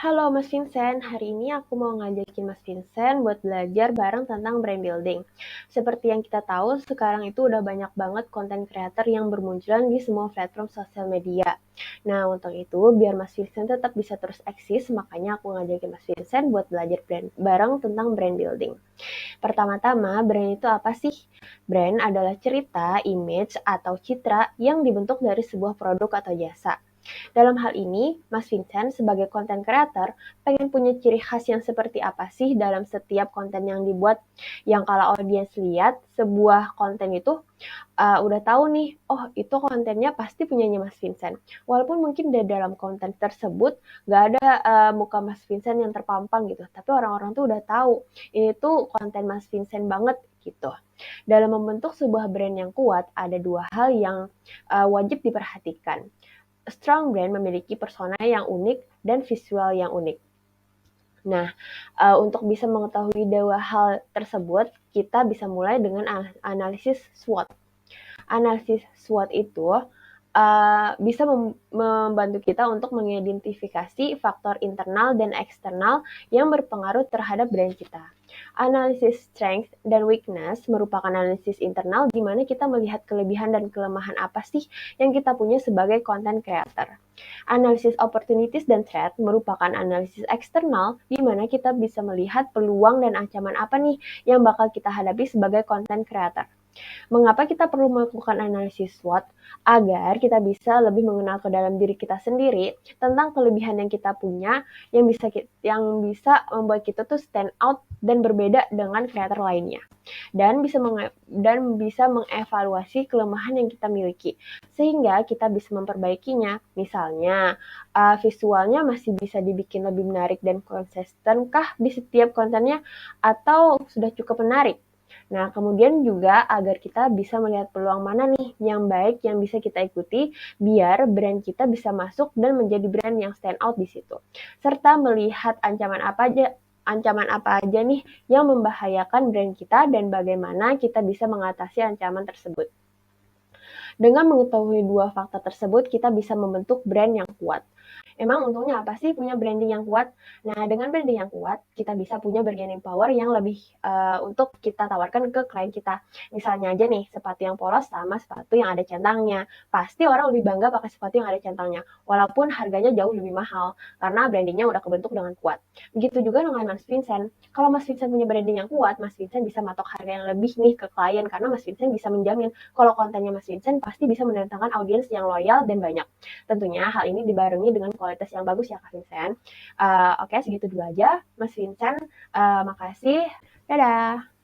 Halo Mas Vincent, hari ini aku mau ngajakin Mas Vincent buat belajar bareng tentang brand building. Seperti yang kita tahu, sekarang itu udah banyak banget konten creator yang bermunculan di semua platform sosial media. Nah, untuk itu, biar Mas Vincent tetap bisa terus eksis, makanya aku ngajakin Mas Vincent buat belajar bareng tentang brand building. Pertama-tama, brand itu apa sih? Brand adalah cerita, image, atau citra yang dibentuk dari sebuah produk atau jasa. Dalam hal ini, Mas Vincent sebagai content creator pengen punya ciri khas yang seperti apa sih dalam setiap konten yang dibuat, yang kalau audiens lihat sebuah konten itu udah tahu nih, oh itu kontennya pasti punyanya Mas Vincent. Walaupun mungkin di dalam konten tersebut nggak ada muka Mas Vincent yang terpampang gitu, tapi orang-orang tuh udah tahu ini tuh konten Mas Vincent banget gitu. Dalam membentuk sebuah brand yang kuat, ada dua hal yang wajib diperhatikan. Strong brand memiliki persona yang unik dan visual yang unik. Nah, untuk bisa mengetahui dua hal tersebut, kita bisa mulai dengan analisis SWOT. Analisis SWOT itu bisa membantu kita untuk mengidentifikasi faktor internal dan eksternal yang berpengaruh terhadap brand kita. Analisis strength dan weakness merupakan analisis internal di mana kita melihat kelebihan dan kelemahan apa sih yang kita punya sebagai content creator. Analisis opportunities dan threat merupakan analisis eksternal di mana kita bisa melihat peluang dan ancaman apa nih yang bakal kita hadapi sebagai content creator. Mengapa kita perlu melakukan analisis SWOT? Agar kita bisa lebih mengenal ke dalam diri kita sendiri tentang kelebihan yang kita punya yang bisa membuat kita tuh stand out dan berbeda dengan kreator lainnya. Dan bisa mengevaluasi kelemahan yang kita miliki sehingga kita bisa memperbaikinya. Misalnya, visualnya masih bisa dibikin lebih menarik dan konsisten kah di setiap kontennya atau sudah cukup menarik? Nah, kemudian juga agar kita bisa melihat peluang mana nih yang baik yang bisa kita ikuti biar brand kita bisa masuk dan menjadi brand yang stand out di situ. Serta melihat ancaman apa aja nih yang membahayakan brand kita dan bagaimana kita bisa mengatasi ancaman tersebut. Dengan mengetahui dua fakta tersebut, kita bisa membentuk brand yang kuat. Emang untungnya apa sih punya branding yang kuat? Nah, dengan branding yang kuat, kita bisa punya bargaining power yang lebih untuk kita tawarkan ke klien kita. Misalnya aja nih, sepatu yang polos sama sepatu yang ada centangnya. Pasti orang lebih bangga pakai sepatu yang ada centangnya, walaupun harganya jauh lebih mahal, karena brandingnya udah kebentuk dengan kuat. Begitu juga dengan Mas Vincent. Kalau Mas Vincent punya branding yang kuat, Mas Vincent bisa matok harga yang lebih nih ke klien, karena Mas Vincent bisa menjamin kalau kontennya Mas Vincent pasti bisa mendatangkan audiens yang loyal dan banyak. Tentunya hal ini dibarengi dengan kualitas yang bagus ya Kak Vincent. Oke, segitu dulu aja Mas Vincent. Makasih. Dadah.